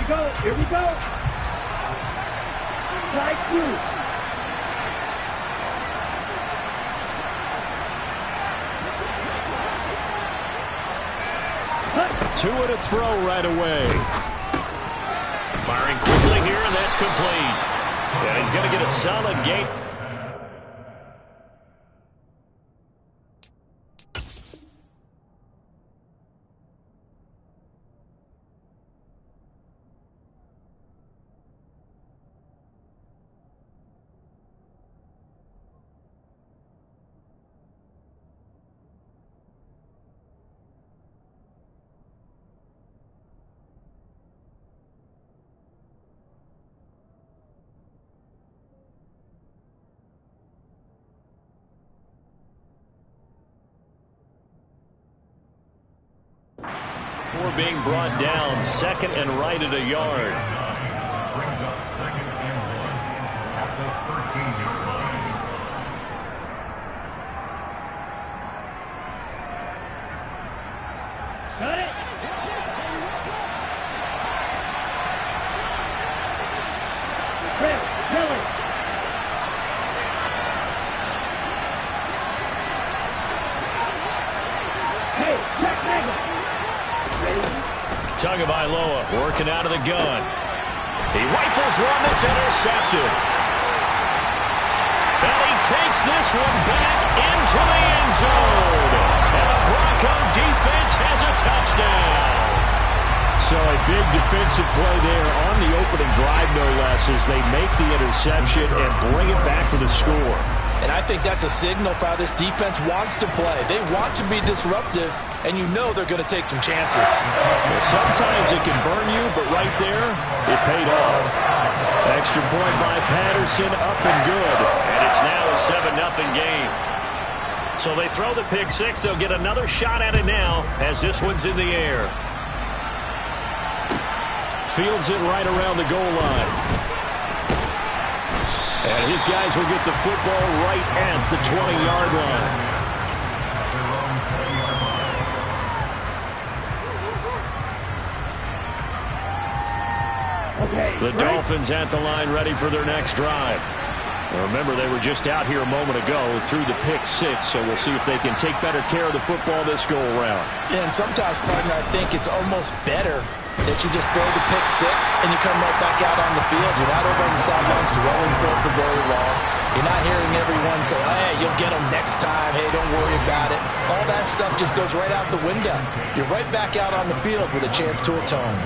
go. Here we go. Strike two. Two and a throw right away. Firing quickly here, and that's complete. And he's going to get a solid gain. Before being brought down, second and right at a yard. Brings up second and 1 at the 13-yard line. Got it. Chris, Kelly. Hey, check Nagel. Tagovailoa working out of the gun. He rifles one that's intercepted. And he takes this one back into the end zone. And the Bronco defense has a touchdown. So a big defensive play there on the opening drive, no less, as they make the interception and bring it back for the score. And I think that's a signal for how this defense wants to play. They want to be disruptive, and you know they're going to take some chances. Well, sometimes it can burn you, but right there, it paid off. Extra point by Patterson, up and good. And it's now a 7-0 game. So they throw the pick six. They'll get another shot at it now as this one's in the air. Fields it right around the goal line. And his guys will get the football right at the 20-yard line. Okay. The Dolphins at the line, ready for their next drive. Now remember, they were just out here a moment ago through the pick six, so we'll see if they can take better care of the football this go-around. Yeah, and sometimes, partner, I think it's almost better that you just throw the pick six and you come right back out on the field. You're not over on the sidelines dwelling for very long. You're not hearing everyone say, hey, you'll get them next time. Hey, don't worry about it. All that stuff just goes right out the window. You're right back out on the field with a chance to atone.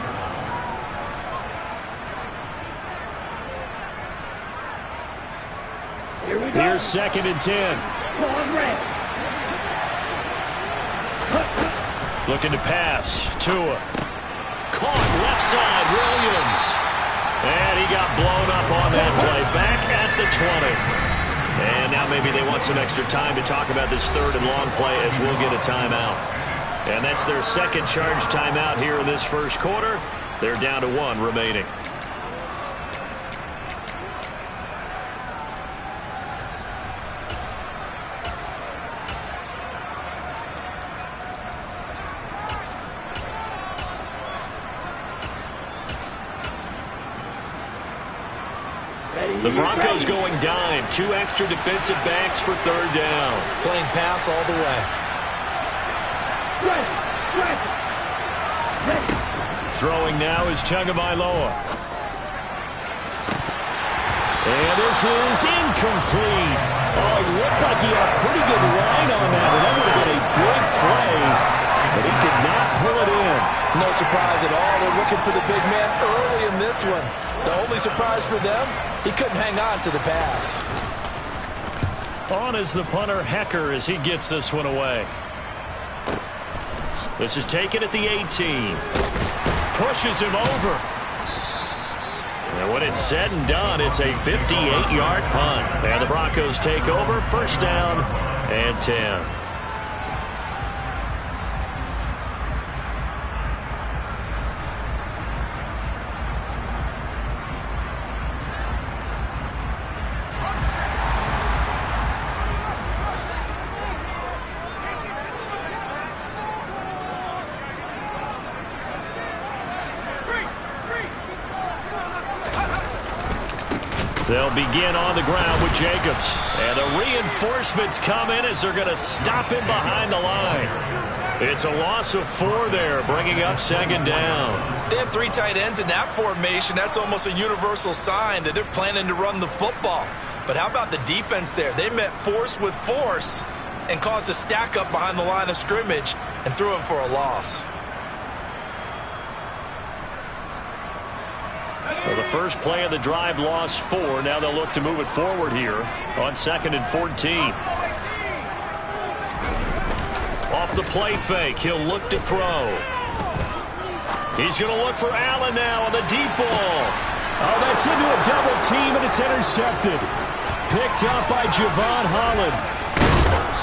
Here's second and 10. Looking to pass. Tua. Caught left side, Williams. And he got blown up on that play. Back at the 20. And now maybe they want some extra time to talk about this third and long play as we'll get a timeout. And that's their second charge timeout here in this first quarter. They're down to one remaining. The Broncos going dime. Two extra defensive backs for third down. Playing pass all the way. Throwing now is Tagovailoa. And this is incomplete. Oh, it looked like he had a pretty good line on that. And that would have been a big play. But he could not pull it in. No surprise at all. They're looking for the big man early in this one. The only surprise for them, he couldn't hang on to the pass. On is the punter, Hecker, as he gets this one away. This is taken at the 18. Pushes him over. And when it's said and done, it's a 58-yard punt. And the Broncos take over, first down and 10. They'll begin on the ground with Jacobs. And the reinforcements come in as they're going to stop him behind the line. It's a loss of 4 there, bringing up second down. They have 3 tight ends in that formation. That's almost a universal sign that they're planning to run the football. But how about the defense there? They met force with force and caused a stack up behind the line of scrimmage and threw him for a loss. Well, the first play of the drive lost 4. Now they'll look to move it forward here on 2nd and 14. Off the play fake, he'll look to throw. He's going to look for Allen now on the deep ball. Oh, that's into a double team, and it's intercepted. Picked up by Javon Holland.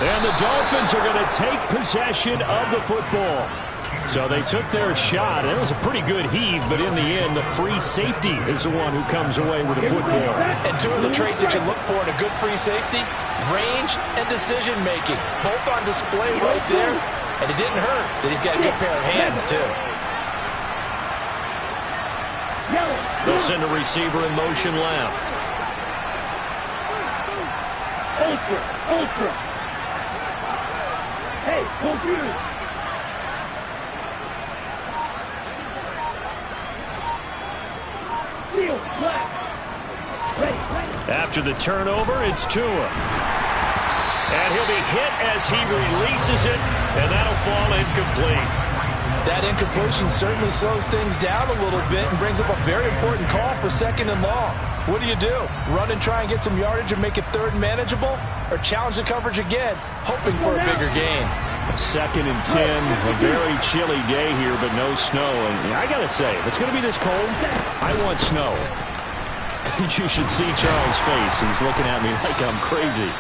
And the Dolphins are going to take possession of the football. So they took their shot. It was a pretty good heave, but in the end, the free safety is the one who comes away with the football. And 2 of the traits that you look for in a good free safety, range and decision-making. Both on display right there. And it didn't hurt that he's got a good pair of hands, too. They'll send a receiver in motion left. Ultra. Hey, confused. After the turnover, it's Tua. And he'll be hit as he releases it, and that'll fall incomplete. That incompletion certainly slows things down a little bit and brings up a very important call for 2nd and long. What do? Run and try and get some yardage and make it 3rd and manageable? Or challenge the coverage again, hoping for a bigger gain? 2nd and 10, a very chilly day here, but no snow. And I got to say, if it's going to be this cold, I want snow. You should see Charles' face. He's looking at me like I'm crazy.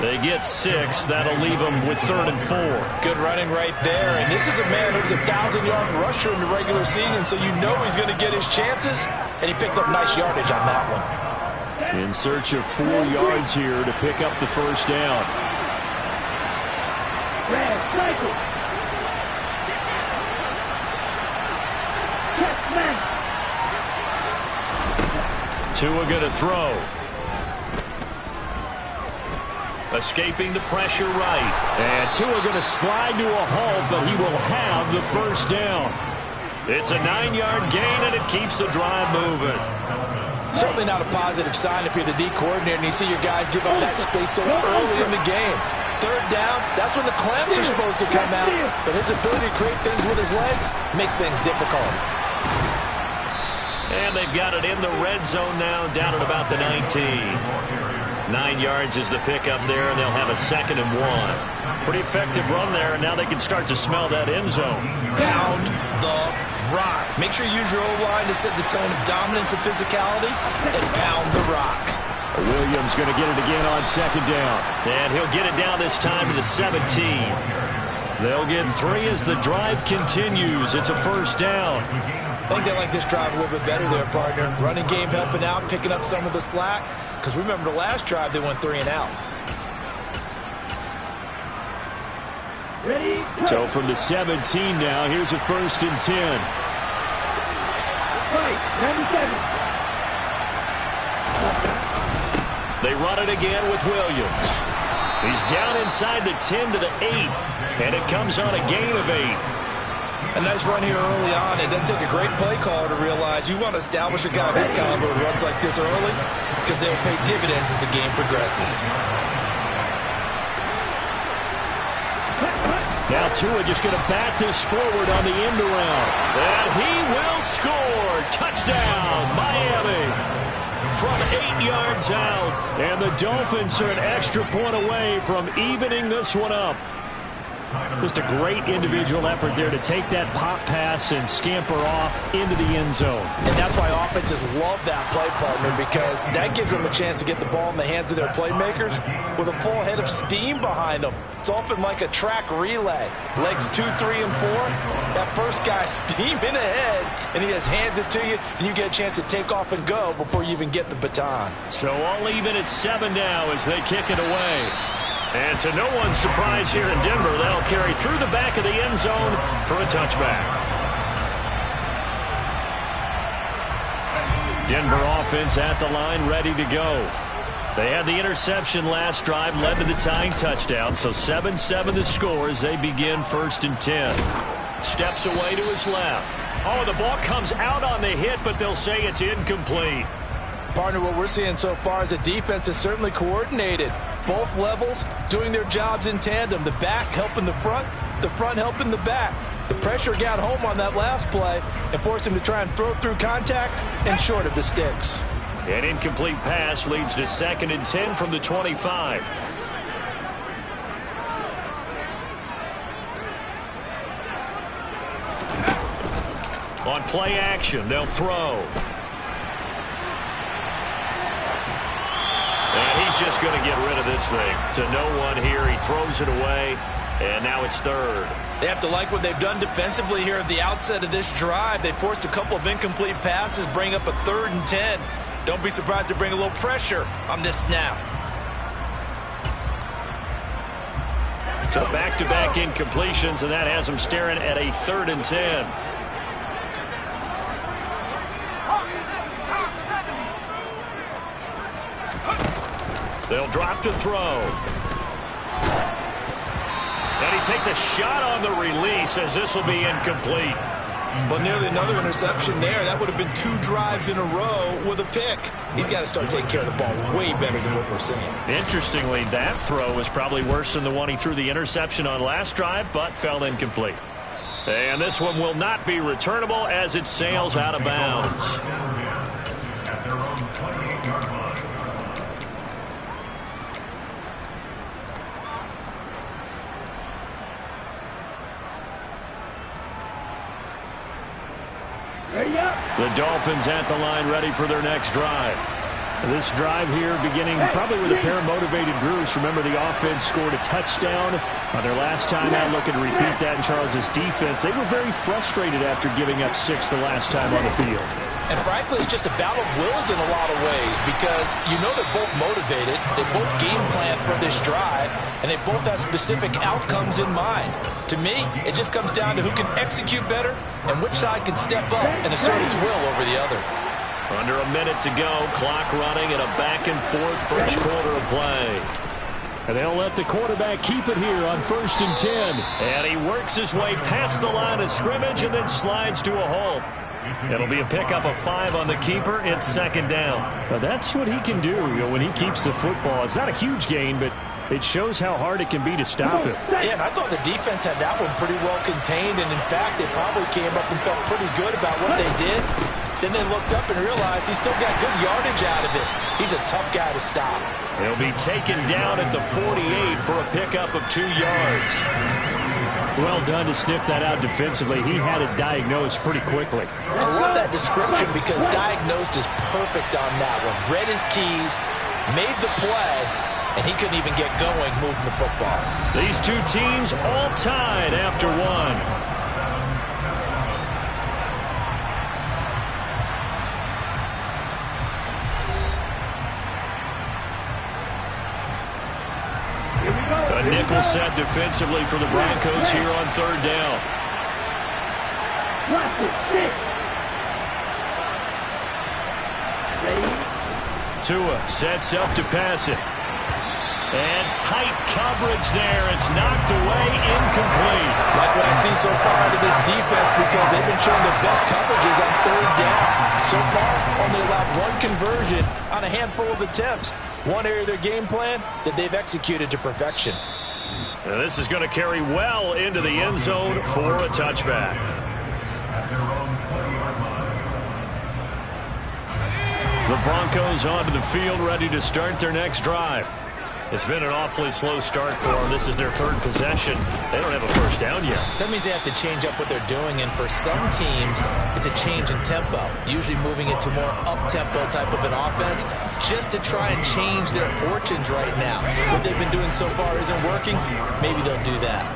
They get 6. That'll leave them with 3rd and 4. Good running right there. And this is a man who's a 1,000-yard rusher in the regular season, so you know he's going to get his chances, and he picks up nice yardage on that one. In search of 4 yards here to pick up the first down. Red cycle. Tua going to throw. Escaping the pressure right. And Tua going to slide to a halt, but he will have the first down. It's a 9-yard gain, and it keeps the drive moving. Certainly not a positive sign if you're the D coordinator and you see your guys give up that space so early in the game. 3rd down, that's when the clamps are supposed to come out, but his ability to create things with his legs makes things difficult. And they've got it in the red zone now, down at about the 19. 9 yards is the pickup there, and they'll have a 2nd and 1. Pretty effective run there, and now they can start to smell that end zone. Pound the rock. Make sure you use your O-line to set the tone of dominance and physicality, and pound the rock. Williams going to get it again on 2nd down. And he'll get it down this time to the 17. They'll get 3 as the drive continues. It's a first down. I think they like this drive a little bit better there, partner. Running game helping out, picking up some of the slack. Because remember the last drive, they went 3 and out. Ready? So from the 17 now, here's a 1st and 10. Right, 97. They run it again with Williams. He's down inside the 10 to the 8, and it comes on a gain of 8. A nice run here early on. It doesn't take a great play caller to realize you want to establish a guy of his caliber who runs like this early because they'll pay dividends as the game progresses. Now Tua just going to bat this forward on the end around. And he will score. Touchdown, Miami. From 8 yards out. And the Dolphins are an extra point away from evening this one up. Just a great individual effort there to take that pop pass and scamper off into the end zone. And that's why offenses love that play, partner, because that gives them a chance to get the ball in the hands of their playmakers with a full head of steam behind them. It's often like a track relay. Legs 2, 3, and 4. That first guy steaming ahead, and he just hands it to you, and you get a chance to take off and go before you even get the baton. So all even at 7 now as they kick it away. And to no one's surprise here in Denver, they'll carry through the back of the end zone for a touchback. Denver offense at the line, ready to go. They had the interception last drive, led to the tying touchdown, so 7-7 the score as they begin 1st and 10. Steps away to his left. Oh, the ball comes out on the hit, but they'll say it's incomplete. Partner, what we're seeing so far is the defense is certainly coordinated. Both levels doing their jobs in tandem. The back helping the front helping the back. The pressure got home on that last play and forced him to try and throw through contact and short of the sticks. An incomplete pass leads to 2nd and 10 from the 25. On play action, they'll throw. And he's just going to get rid of this thing. To no one here. He throws it away, and now it's 3rd. They have to like what they've done defensively here at the outset of this drive. They forced a couple of incomplete passes, bring up a 3rd and 10. Don't be surprised to bring a little pressure on this snap. So back-to-back incompletions, and that has them staring at a 3rd and 10. They'll drop to throw. And he takes a shot on the release as this will be incomplete. But nearly another interception there. That would have been 2 drives in a row with a pick. He's got to start taking care of the ball way better than what we're seeing. Interestingly, that throw was probably worse than the one he threw the interception on last drive, but fell incomplete. And this one will not be returnable as it sails out of bounds. At their own 28-yard line. The Dolphins at the line, ready for their next drive. This drive here beginning probably with a pair of motivated groups. Remember, the offense scored a touchdown on their last time out. Looking to repeat that in Charles' defense. They were very frustrated after giving up 6 the last time on the field. And frankly, it's just a battle of wills in a lot of ways because you know they're both motivated. They both game plan for this drive, and they both have specific outcomes in mind. To me, it just comes down to who can execute better and which side can step up and assert its will over the other. Under a minute to go, clock running and a back-and-forth first quarter of play. And they'll let the quarterback keep it here on 1st and 10. And he works his way past the line of scrimmage and then slides to a halt. It'll be a pickup of 5 on the keeper. It's 2nd down. Now that's what he can do, when he keeps the football. It's not a huge gain, but it shows how hard it can be to stop him. Yeah, and I thought the defense had that one pretty well contained, and in fact, they probably came up and felt pretty good about what they did. Then they looked up and realized he still got good yardage out of it. He's a tough guy to stop. He'll be taken down at the 48 for a pickup of 2 yards. Well done to sniff that out defensively. He had it diagnosed pretty quickly. I love that description because diagnosed is perfect on that one. Read his keys, made the play, and he couldn't even get going moving the football. These two teams all tied after 1. A nickel set defensively for the Broncos here on 3rd down. Tua sets up to pass it. And tight coverage there. It's knocked away, incomplete. Like what I see so far out of this defense because they've been showing their best coverages on 3rd down. So far, only allowed 1 conversion on a handful of attempts. One area of their game plan that they've executed to perfection. And this is going to carry well into the end zone for a touchback. At their own 20-yard line. The Broncos onto the field, ready to start their next drive. It's been an awfully slow start for them. This is their 3rd possession. They don't have a first down yet. So that means they have to change up what they're doing, and for some teams, it's a change in tempo, usually moving it to more up-tempo type of an offense just to try and change their fortunes right now. What they've been doing so far isn't working. Maybe they'll do that.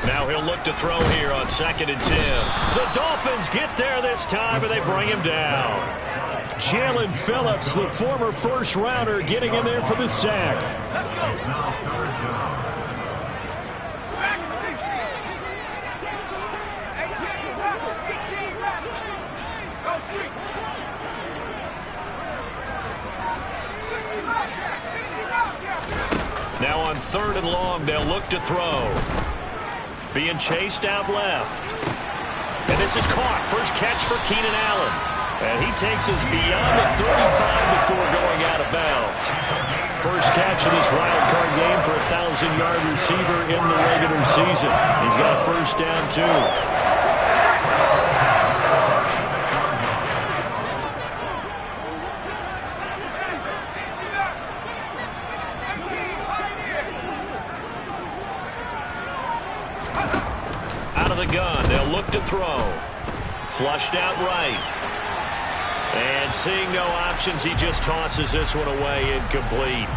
Now he'll look to throw here on 2nd and 10. The Dolphins get there this time, and they bring him down. Jalen Phillips, the former first-rounder, getting in there for the sack. It's now third down. Now on 3rd and long, they'll look to throw. Being chased out left. And this is caught. First catch for Keenan Allen. And he takes us beyond the 35 before going out of bounds. First catch of this wild card game for a 1,000-yard receiver in the regular season. He's got a first down, too. Gun. They'll look to throw. Flushed out right. And seeing no options, he just tosses this one away, incomplete.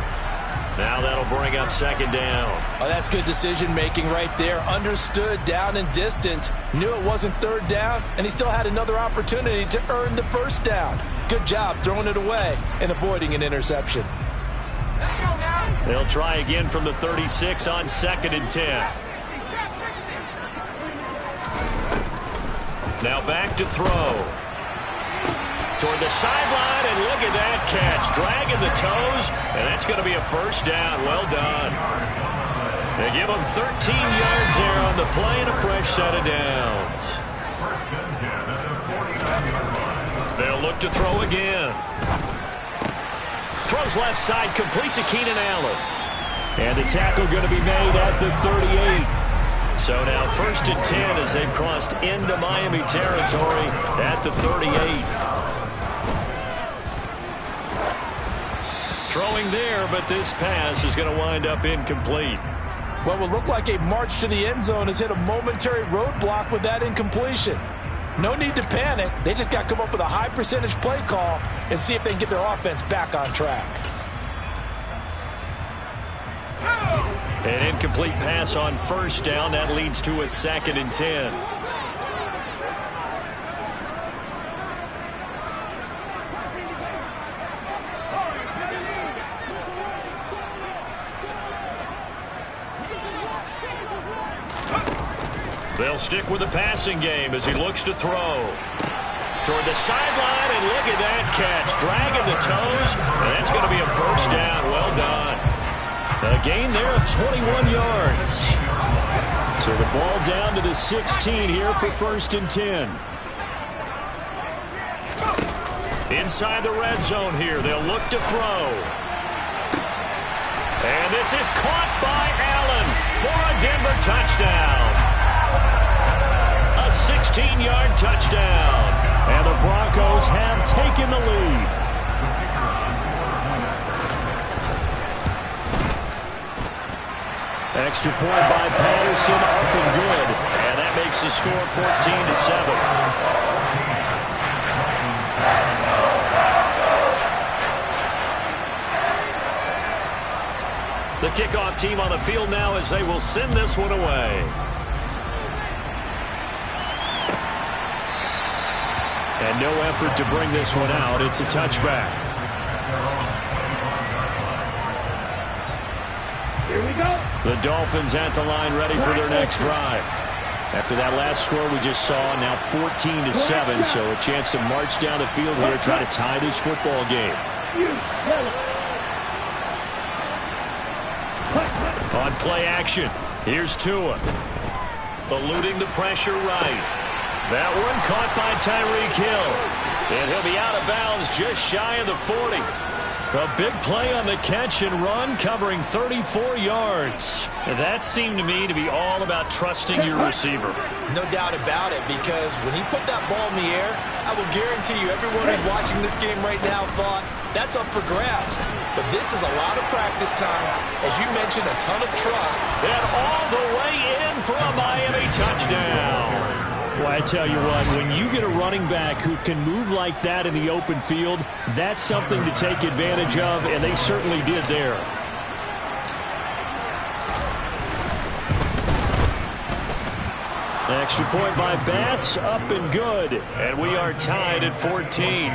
Now that'll bring up 2nd down. Oh, that's good decision-making right there. Understood down and distance. Knew it wasn't 3rd down, and he still had another opportunity to earn the 1st down. Good job throwing it away and avoiding an interception. They'll try again from the 36 on 2nd and 10. Now back to throw. Toward the sideline, and look at that catch. Dragging the toes, and that's going to be a first down. Well done. They give him 13 yards there on the play and a fresh set of downs. They'll look to throw again. Throws left side, complete to Keenan Allen. And the tackle going to be made at the 38. So now 1st and 10 as they've crossed into Miami territory at the 38. Throwing there, but this pass is going to wind up incomplete. What will look like a march to the end zone has hit a momentary roadblock with that incompletion. No need to panic. They just got to come up with a high percentage play call and see if they can get their offense back on track. An incomplete pass on 1st down. That leads to a 2nd and 10. They'll stick with the passing game as he looks to throw. Toward the sideline, and look at that catch. Dragging the toes, and that's going to be a first down. Well done. A gain there of 21 yards. So the ball down to the 16 here for 1st and 10. Inside the red zone here. They'll look to throw. And this is caught by Allen for a Denver touchdown. A 16-yard touchdown. And the Broncos have taken the lead. Extra point by Patterson, up and good. And that makes the score 14-7. The kickoff team on the field now as they will send this one away. And no effort to bring this one out. It's a touchback. Here we go. The Dolphins at the line ready for their next drive. After that last score we just saw, now 14-7, so a chance to march down the field here, try to tie this football game. On play action, here's Tua. Eluding the pressure right. That one caught by Tyreek Hill. And he'll be out of bounds just shy of the 40. A big play on the catch and run, covering 34 yards. And that seemed to me to be all about trusting your receiver. No doubt about it, because when he put that ball in the air, I will guarantee you everyone who's watching this game right now thought, that's up for grabs. But this is a lot of practice time. As you mentioned, a ton of trust. And all the way in for a Miami touchdown. Well, I tell you what, when you get a running back who can move like that in the open field, that's something to take advantage of, and they certainly did there. Extra point by Bass, up and good. And we are tied at 14.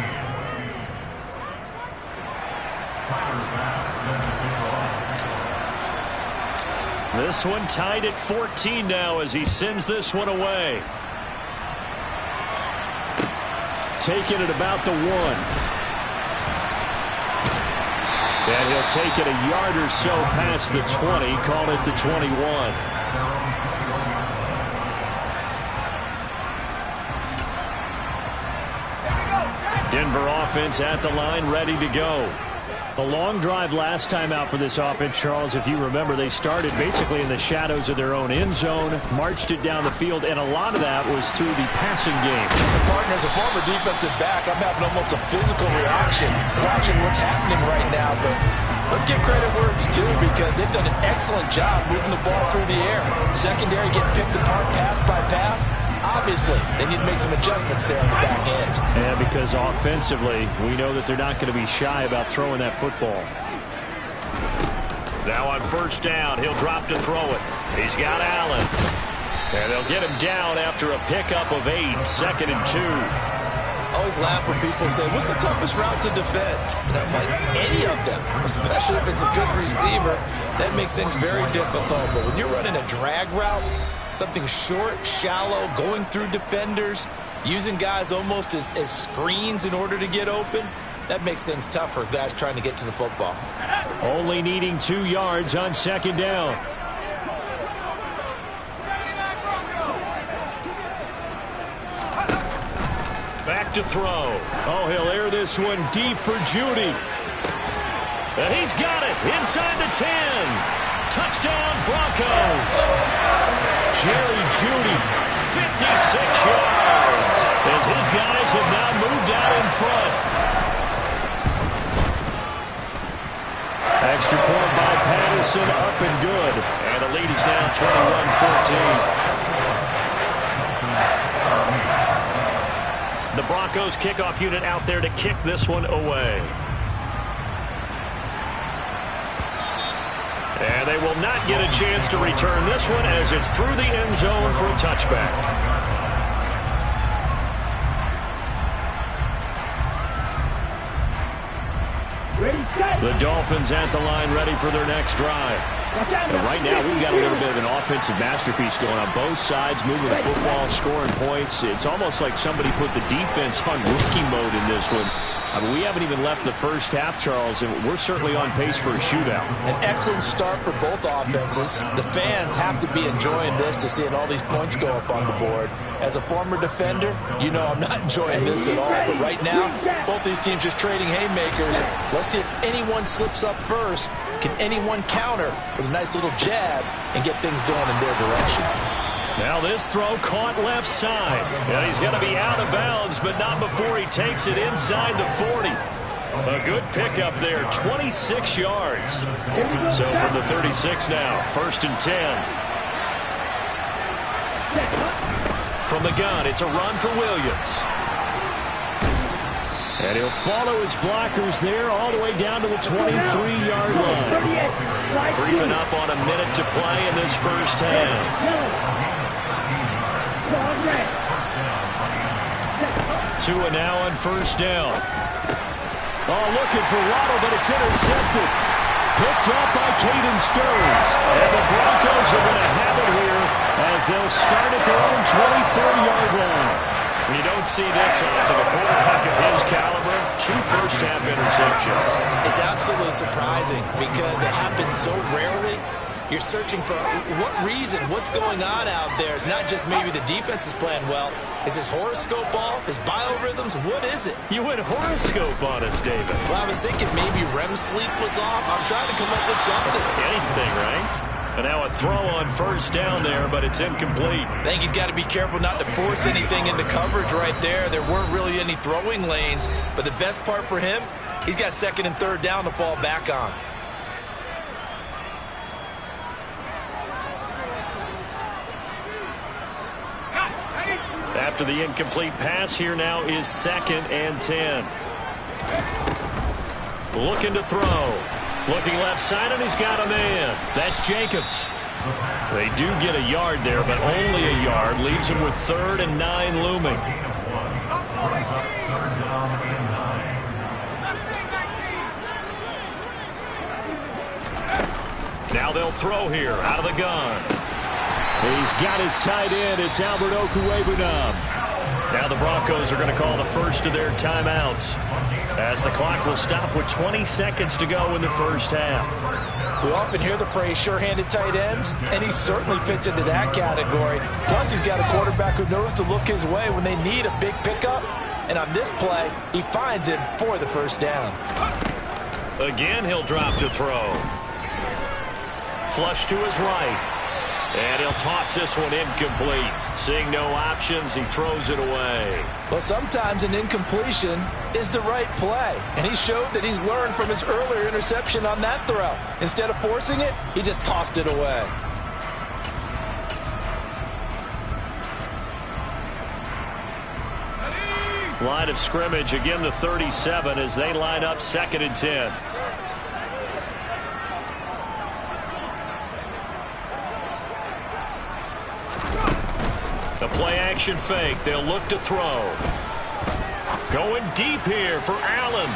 This one tied at 14 now as he sends this one away. Taking it about the 1. And he'll take it a yard or so past the 20, call it the 21. Denver offense at the line, ready to go. A long drive last time out for this offense, Charles. If you remember, they started basically in the shadows of their own end zone, marched it down the field, and a lot of that was through the passing game. Partner, as a former defensive back, I'm having almost a physical reaction watching what's happening right now. But let's give credit where it's due because they've done an excellent job moving the ball through the air. Secondary getting picked apart pass by pass. Obviously, they need to make some adjustments there on the back end. And because offensively, we know that they're not going to be shy about throwing that football. Now on first down, he'll drop to throw it. He's got Allen. And they'll get him down after a pickup of 8, 2nd and 2. I always laugh when people say, what's the toughest route to defend? And I'm like, any of them, especially if it's a good receiver. That makes things very difficult. But when you're running a drag route, something short, shallow, going through defenders, using guys almost as screens in order to get open, that makes things tough for guys trying to get to the football. Only needing 2 yards on 2nd down. Back to throw. Oh, he'll air this one deep for Judy. And he's got it inside the 10. Touchdown, Broncos. Jerry Judy, 56 yards as his guys have now moved out in front. extra point by Patterson, up and good. And the lead is now 21-14. The Broncos kickoff unit out there to kick this one away. And they will not get a chance to return this one as it's through the end zone for a touchback. The Dolphins at the line ready for their next drive. And right now we've got a little bit of an offensive masterpiece going on both sides, moving the football, scoring points. It's almost like somebody put the defense on rookie mode in this one. I mean, we haven't even left the first half, Charles, and we're certainly on pace for a shootout. An excellent start for both offenses. The fans have to be enjoying this to seeing all these points go up on the board. As a former defender, you know I'm not enjoying this at all. But right now, both these teams just trading haymakers. Let's see if anyone slips up first. Can anyone counter with a nice little jab and get things going in their direction? Now this throw caught left side. And he's going to be out of bounds, but not before he takes it inside the 40. A good pickup there, 26 yards. So from the 36 now, 1st and 10. From the gun, it's a run for Williams. And he'll follow his blockers there all the way down to the 23-yard line. Creeping up on a minute to play in this first half. Tua now on first down. Oh, looking for Waddle, but it's intercepted. Picked up by Caden Stearns. And the Broncos are going to have it here as they'll start at their own 24-yard line. When you don't see this often, a quarterback of his caliber, 2 first-half interceptions. It's absolutely surprising because it happens so rarely. You're searching for what reason, what's going on out there. It's not just maybe the defense is playing well. Is his horoscope off? His biorhythms? What is it? You went horoscope on us, David. Well, I was thinking maybe REM sleep was off. I'm trying to come up with something. Anything, right? And now a throw on first down there, but it's incomplete. I think he's got to be careful not to force anything into coverage right there. There weren't really any throwing lanes. But the best part for him, he's got 2nd and 3rd down to fall back on. After the incomplete pass, here now is 2nd and 10. Looking to throw. Looking left side, and he's got a man. That's Jacobs. They do get a yard there, but only a yard. Leaves him with 3rd and 9 looming. Now they'll throw here out of the gun. He's got his tight end. It's Albert Okwuegbunam. Now the Broncos are going to call the first of their timeouts, as the clock will stop with 20 seconds to go in the first half. We often hear the phrase sure-handed tight ends, and he certainly fits into that category. Plus, he's got a quarterback who knows to look his way when they need a big pickup. And on this play, he finds him for the first down. Again, he'll drop to throw. Flush to his right. And he'll toss this one incomplete. Seeing no options, he throws it away. Well, sometimes an incompletion is the right play. And he showed that he's learned from his earlier interception on that throw. Instead of forcing it, he just tossed it away. Line of scrimmage, again the 37 as they line up 2nd and 10. The play-action fake. They'll look to throw. Going deep here for Allen.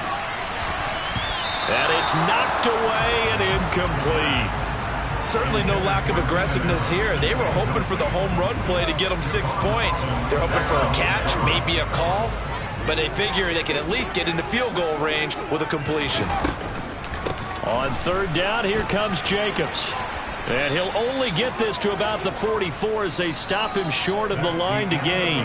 And it's knocked away and incomplete. Certainly no lack of aggressiveness here. They were hoping for the home run play to get them 6 points. They're hoping for a catch, maybe a call. But they figure they can at least get into field goal range with a completion. On 3rd down, here comes Jacobs. And he'll only get this to about the 44 as they stop him short of the line to gain.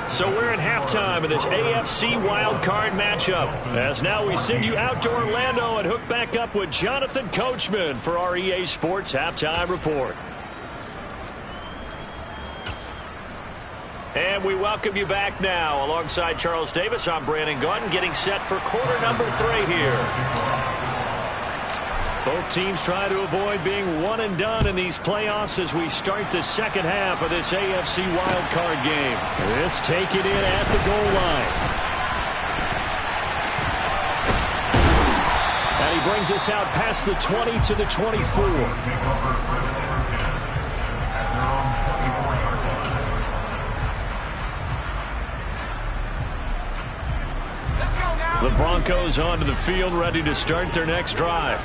So we're at halftime of this AFC wildcard matchup. As now we send you out to Orlando and hook back up with Jonathan Coachman for our EA Sports Halftime Report. And we welcome you back now. Alongside Charles Davis, I'm Brandon Gaudin, getting set for quarter number 3 here. Both teams try to avoid being one and done in these playoffs as we start the second half of this AFC wildcard game. This taken in at the goal line. And he brings us out past the 20 to the 24. The Broncos onto the field, ready to start their next drive.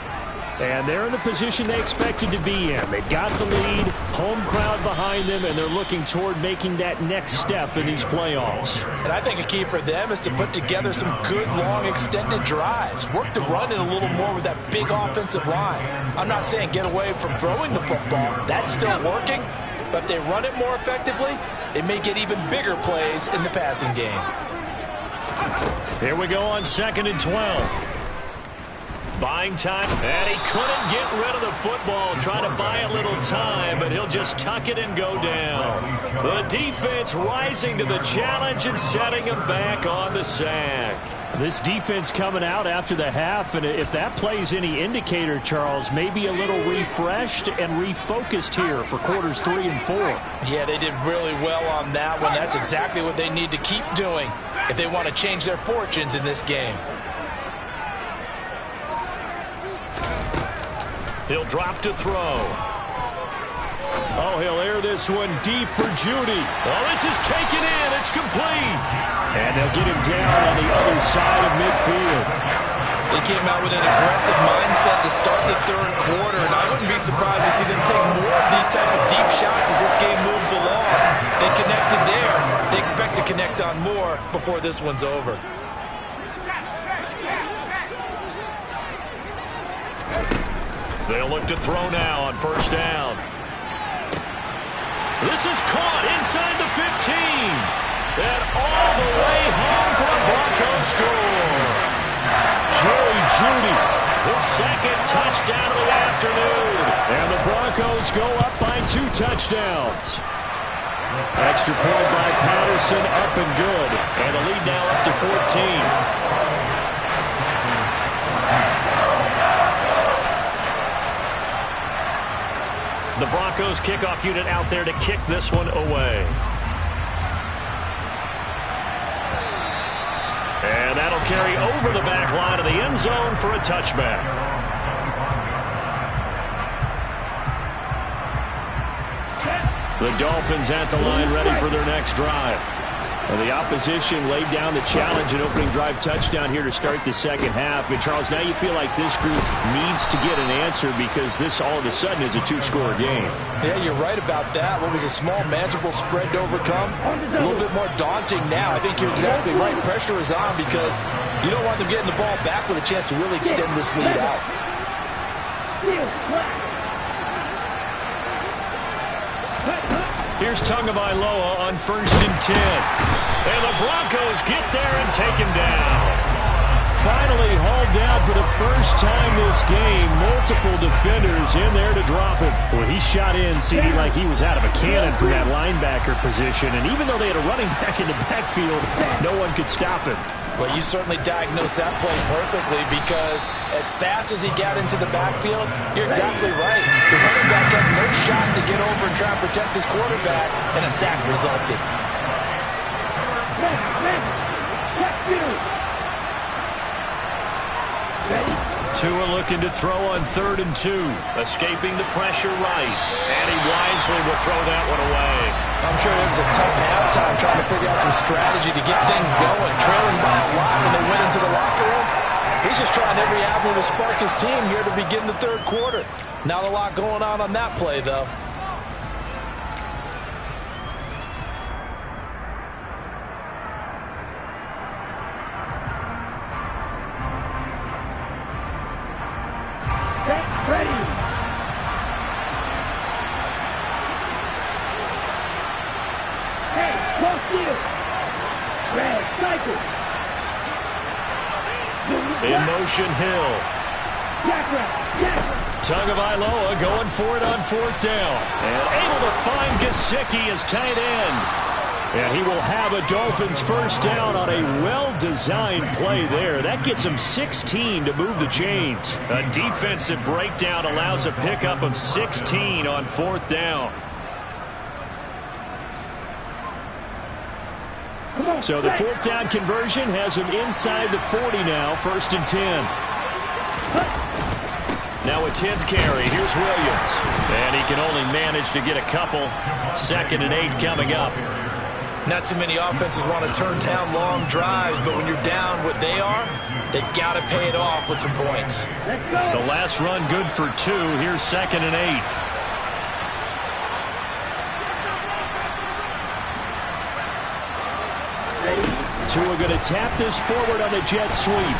And they're in the position they expected to be in. They've got the lead, home crowd behind them, and they're looking toward making that next step in these playoffs. And I think a key for them is to put together some good, long, extended drives. Work to run it a little more with that big offensive line. I'm not saying get away from throwing the football. That's still working. But if they run it more effectively, they may get even bigger plays in the passing game. Here we go on 2nd and 12. Buying time, and he couldn't get rid of the football, trying to buy a little time, but he'll just tuck it and go down. The defense rising to the challenge and setting him back on the sack. This defense coming out after the half, and if that plays any indicator, Charles, maybe a little refreshed and refocused here for quarters 3 and 4. Yeah, they did really well on that one. That's exactly what they need to keep doing if they want to change their fortunes in this game. He'll drop to throw. Oh, he'll air this one deep for Judy. Oh, this is taken in. It's complete. And they'll get him down on the other side of midfield. They came out with an aggressive mindset to start the 3rd quarter, and I wouldn't be surprised to see them take more of these type of deep shots as this game moves along. They connected there. They expect to connect on more before this one's over. They'll look to throw now on 1st down. This is caught inside the 15. And all the way home for a Broncos score. Jerry Judy, his 2nd touchdown of the afternoon. And the Broncos go up by 2 touchdowns. Extra point by Patterson, up and good. And the lead now up to 14. The Broncos kickoff unit out there to kick this one away. And that'll carry over the back line of the end zone for a touchback. The Dolphins at the line ready for their next drive. Well, the opposition laid down the challenge and opening drive touchdown here to start the second half. And, Charles, now you feel like this group needs to get an answer because this all of a sudden is a two-score game. Yeah, you're right about that. What was a small, manageable spread to overcome? A little bit more daunting now. I think you're exactly right. Pressure is on because you don't want them getting the ball back with a chance to really extend this lead out. Here's Tagovailoa on 1st and 10. And the Broncos get there and take him down. Finally hauled down for the first time this game. Multiple defenders in there to drop him. Well, he shot in, CD, like he was out of a cannon from that linebacker position. And even though they had a running back in the backfield, no one could stop him. Well, you certainly diagnosed that play perfectly because as fast as he got into the backfield, you're exactly right. The running back had no shot to get over and try and protect his quarterback, and a sack resulted. Tua looking to throw on 3rd and 2. Escaping the pressure right. And he wisely will throw that one away. I'm sure it was a tough halftime trying to figure out some strategy to get things going. Trailing by a lot when they went into the locker room. He's just trying every avenue to spark his team here to begin the third quarter. Not a lot going on that play, though. In motion, Hill. Tagovailoa going for it on 4th down. And able to find Gesicki as tight end. And he will have a Dolphins first down on a well-designed play there. That gets him 16 to move the chains. A defensive breakdown allows a pickup of 16 on 4th down. So the 4th down conversion has him inside the 40 now, 1st and 10. Now a 10th carry. Here's Williams. And he can only manage to get a couple. 2nd and 8 coming up. Not too many offenses want to turn down long drives, but when you're down what they are, they've got to pay it off with some points. The last run good for 2. Here's 2nd and 8. Tua going to tap this forward on the jet sweep.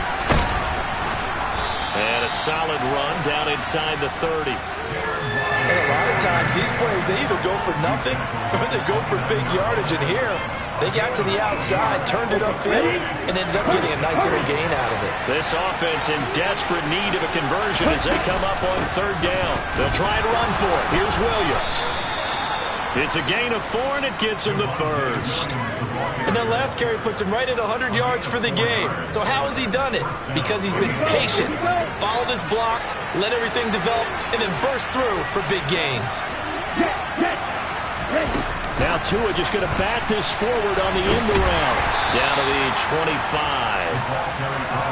And a solid run down inside the 30. And a lot of times these plays, they either go for nothing or they go for big yardage. And here, they got to the outside, turned it upfield, and ended up getting a nice little gain out of it. This offense in desperate need of a conversion as they come up on 3rd down. They'll try and run for it. Here's Williams. It's a gain of 4, and it gets him the first. And that last carry puts him right at 100 yards for the game. So how has he done it? Because he's been patient, followed his blocks, let everything develop, and then burst through for big gains. Now Tua just going to bat this forward on the end around. Down to the 25.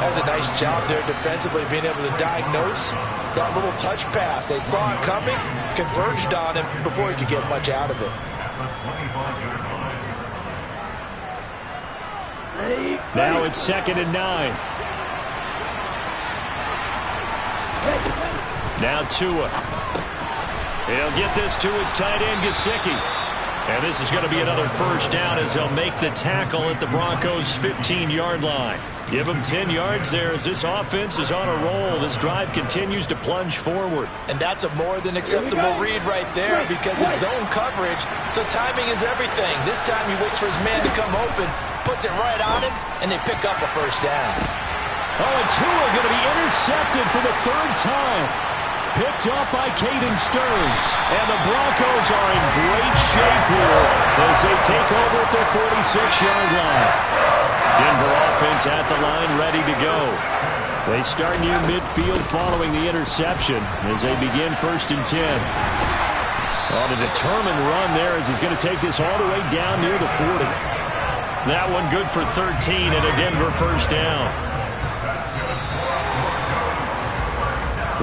That's a nice job there defensively, being able to diagnose that little touch pass. They saw it coming, converged on him before he could get much out of it. Now it's 2nd and 9. Now Tua. He'll get this to his tight end, Gesicki. And this is going to be another first down as they'll make the tackle at the Broncos' 15-yard line. Give them 10 yards there as this offense is on a roll. This drive continues to plunge forward. And that's a more than acceptable read right there because it's zone coverage, so timing is everything. This time he waits for his man to come open, puts it right on him, and they pick up a first down. Oh, and Tua going to be intercepted for the 3rd time. Picked up by Caden Stearns. And the Broncos are in great shape here as they take over at their 46-yard line. Denver offense at the line ready to go. They start near midfield following the interception as they begin 1st and 10. On a determined run there as he's going to take this all the way down near the 40. That one good for 13 and a Denver first down.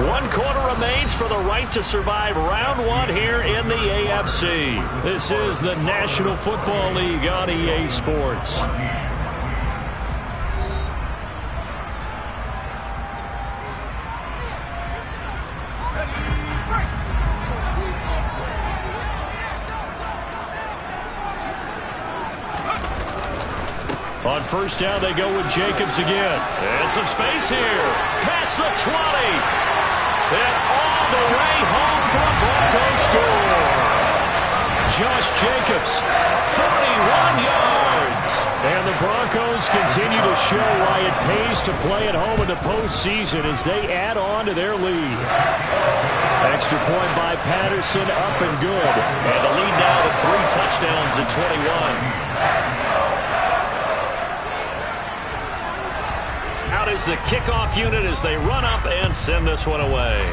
One quarter remains for the right to survive round one here in the AFC. This is the National Football League on EA Sports. On first down, they go with Jacobs again. And some space here. Past the 20. And all the way home for a Broncos score. Josh Jacobs, 41 yards. And the Broncos continue to show why it pays to play at home in the postseason as they add on to their lead. Extra point by Patterson, up and good. And the lead now to 3 touchdowns at 21. Out is the kickoff unit as they run up and send this one away.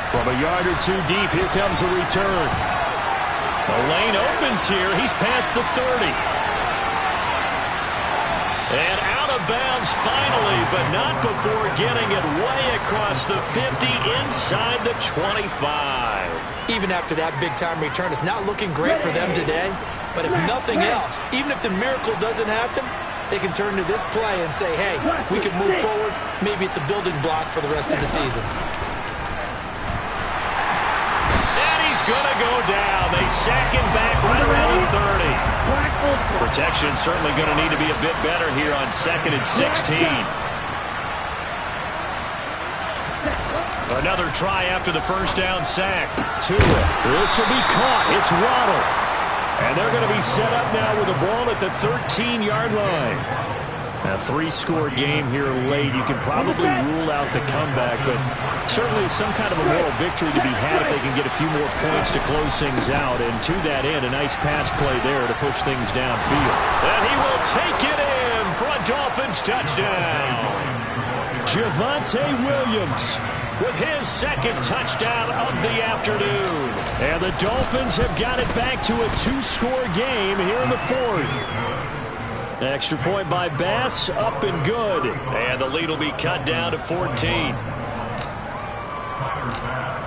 From a yard or two deep, here comes a return. The lane opens here. He's past the 30. And out of bounds finally, but not before getting it way across the 50 inside the 25. Even after that big-time return, it's not looking great for them today. But if nothing else, even if the miracle doesn't happen, they can turn to this play and say, hey, we can move forward. Maybe it's a building block for the rest of the season. And he's going to go down. They sack him back right around the 30. Protection certainly going to need to be a bit better here on 2nd and 16. Another try after the first down sack. Tua, this will be caught. It's Waddle. And they're going to be set up now with the ball at the 13-yard line. A 3-score game here late. You can probably rule out the comeback, but certainly some kind of a moral victory to be had if they can get a few more points to close things out. And to that end, a nice pass play there to push things downfield. And he will take it in for a Dolphins touchdown. Javonte Williams with his 2nd touchdown of the afternoon. And the Dolphins have got it back to a 2-score game here in the 4th. Extra point by Bass, up and good. And the lead will be cut down to 14.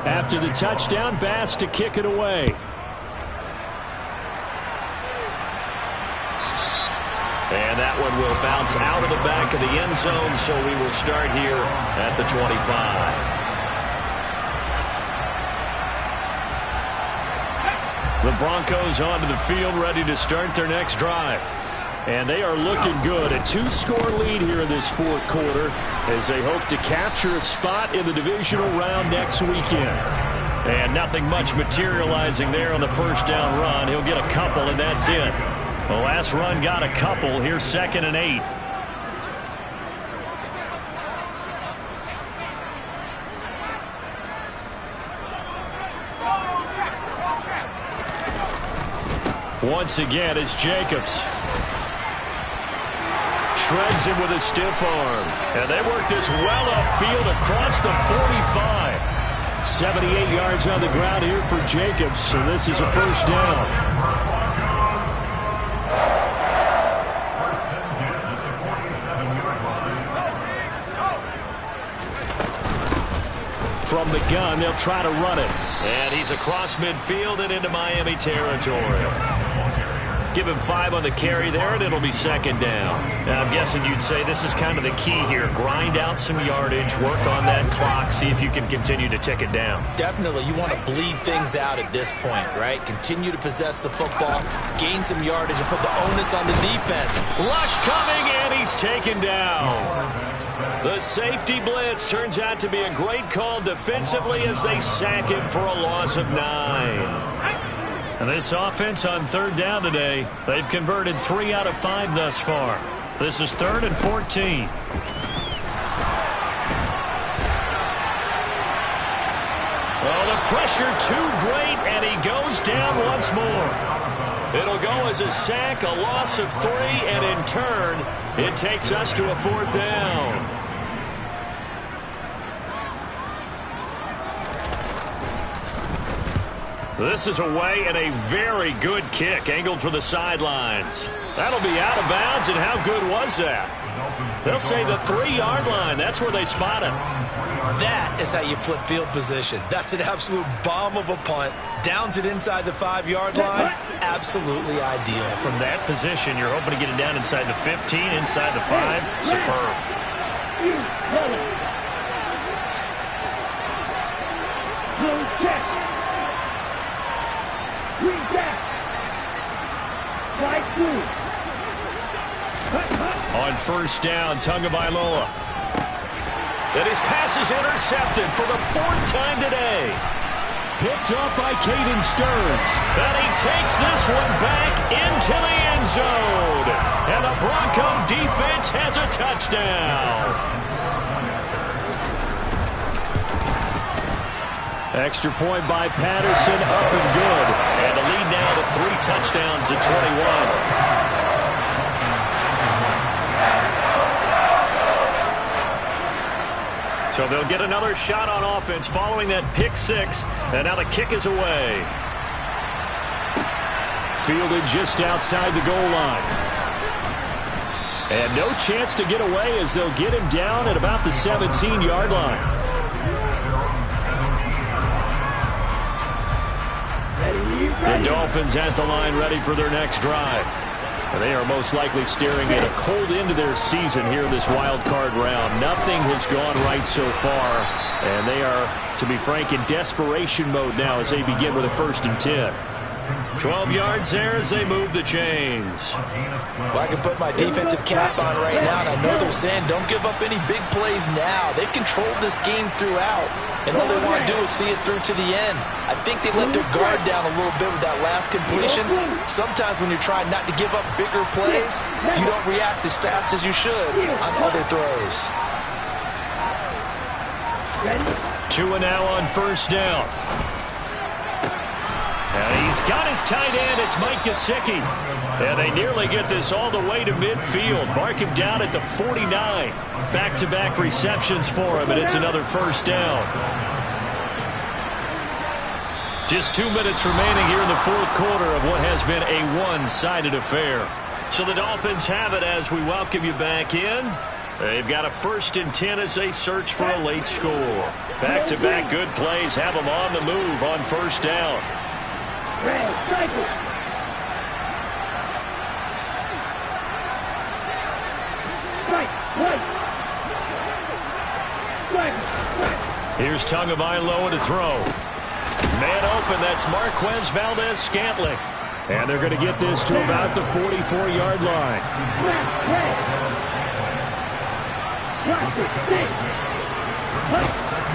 After the touchdown, Bass to kick it away. And that one will bounce out of the back of the end zone, so we will start here at the 25. The Broncos onto the field, ready to start their next drive. And they are looking good. A 2-score lead here in this 4th quarter as they hope to capture a spot in the divisional round next weekend. And nothing much materializing there on the first down run. He'll get a couple, and that's it. The last run got a couple. Here's 2nd and 8. Once again, it's Jacobs. Shreds him with a stiff arm. And they work this well upfield across the 45. 78 yards on the ground here for Jacobs, so this is a first down. From the gun, they'll try to run it. And he's across midfield and into Miami territory. Give him 5 on the carry there, and it'll be 2nd down. Now, I'm guessing you'd say this is kind of the key here. Grind out some yardage, work on that clock, see if you can continue to tick it down. Definitely, you want to bleed things out at this point, right? Continue to possess the football, gain some yardage, and put the onus on the defense. Rush coming, and he's taken down. The safety blitz turns out to be a great call defensively as they sack him for a loss of 9. And this offense on 3rd down today, they've converted 3 out of 5 thus far. This is 3rd and 14. Oh, the pressure too great, and he goes down once more. It'll go as a sack, a loss of 3, and in turn, it takes us to a 4th down. This is away and a very good kick angled for the sidelines. That'll be out of bounds, and how good was that? They'll say the 3-yard line. That's where they spot him. That is how you flip field position. That's an absolute bomb of a punt. Downs it inside the 5-yard line. Absolutely ideal. From that position, you're hoping to get it down inside the 15, inside the 5. Superb. Blue check. Green back. White blue. On first down, Tagovailoa. And his pass is intercepted for the 4th time today. Picked up by Caden Stearns. And he takes this one back into the end zone. And the Bronco defense has a touchdown. Extra point by Patterson, up and good. And the lead now to 3 touchdowns at 21. So they'll get another shot on offense following that pick 6. And now the kick is away. Fielded just outside the goal line. And no chance to get away as they'll get him down at about the 17-yard line. The Dolphins at the line ready for their next drive. They are most likely staring at a cold end to their season here this wild card round. Nothing has gone right so far, and they are, to be frank, in desperation mode now as they begin with a 1st and 10. 12 yards there as they move the chains. Well, I can put my defensive cap on right now, and I know they're saying don't give up any big plays now. They've controlled this game throughout, and all they want to do is see it through to the end. I think they let their guard down a little bit with that last completion. Sometimes when you're trying not to give up bigger plays, you don't react as fast as you should on other throws. Tua now on first down. And he's got his tight end. It's Mike Gesicki. And they nearly get this all the way to midfield. Mark him down at the 49. Back-to-back receptions for him, and it's another first down. Just 2 minutes remaining here in the 4th quarter of what has been a one-sided affair. So the Dolphins have it as we welcome you back in. They've got a 1st and 10 as they search for a late score. Back-to-back good plays have them on the move on first down. Red, cycle. Right, right. Right. Here's Tagovailoa to throw. Man open, that's Marquez Valdes-Scantling. And they're going to get this to about the 44-yard line.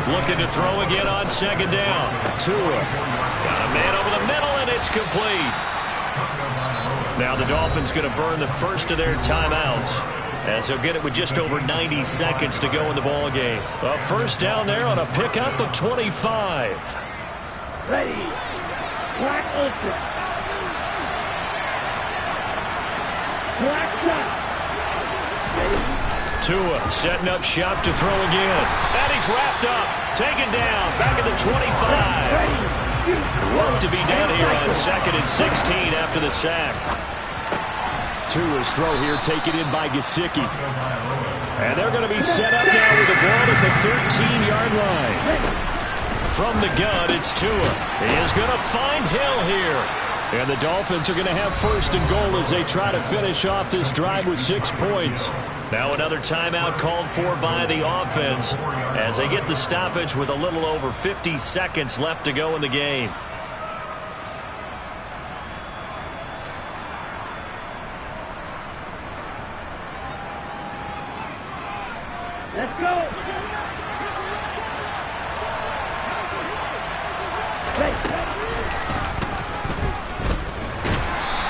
Looking to throw again on 2nd down. Tua. Got a man over the middle, and it's complete. Now the Dolphins going to burn the first of their timeouts as they'll get it with just over 90 seconds to go in the ball game. A first down there on a pickup of 25. Ready. Black ultra. Black shot. Tua setting up shop to throw again. And he's wrapped up. Taken down. Back at the 25. Work to be done here on 2nd and 16 after the sack. Tua's throw here taken in by Gesicki. And they're going to be set up now with the ball at the 13-yard line. From the gun, it's Tua. He is going to find Hill here. And the Dolphins are going to have 1st and goal as they try to finish off this drive with 6 points. Now another timeout called for by the offense as they get the stoppage with a little over 50 seconds left to go in the game. Let's go.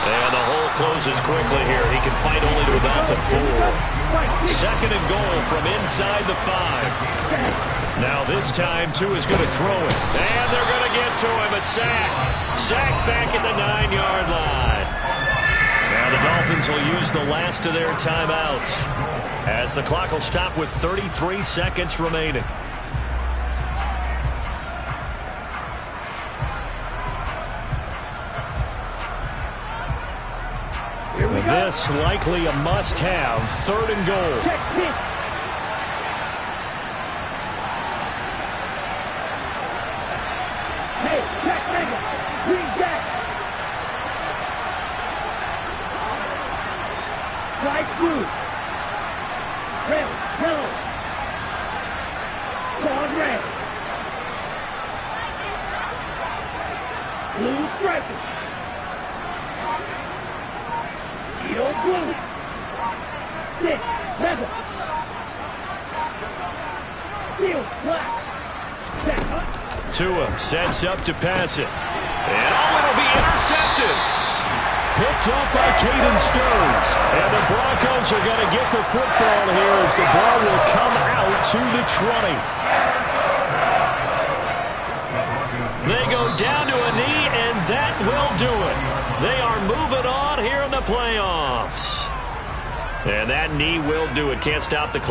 And the hole closes quickly here. He can fight only to about the 4. 2nd and goal from inside the 5. Now this time, Tua's going to throw it. And they're going to get to him. A sack. Sack back at the 9-yard line. Now the Dolphins will use the last of their timeouts as the clock will stop with 33 seconds remaining. Yes, likely a must-have. 3rd and goal. Check pitch. Hey, check mega. Green jack. Right through. Red, yellow. Squad red. Blue striping. Yellow blue. Six, leather. Steel, black. Set up. Tua sets up to pass it. And it'll be intercepted. Picked up by Caden Stearns. And the Broncos are going to get the football here as the ball will come out to the 20. They go down to a knee, and that will do it. They are moving on here in the playoffs. And that knee will do it. Can't stop the clock.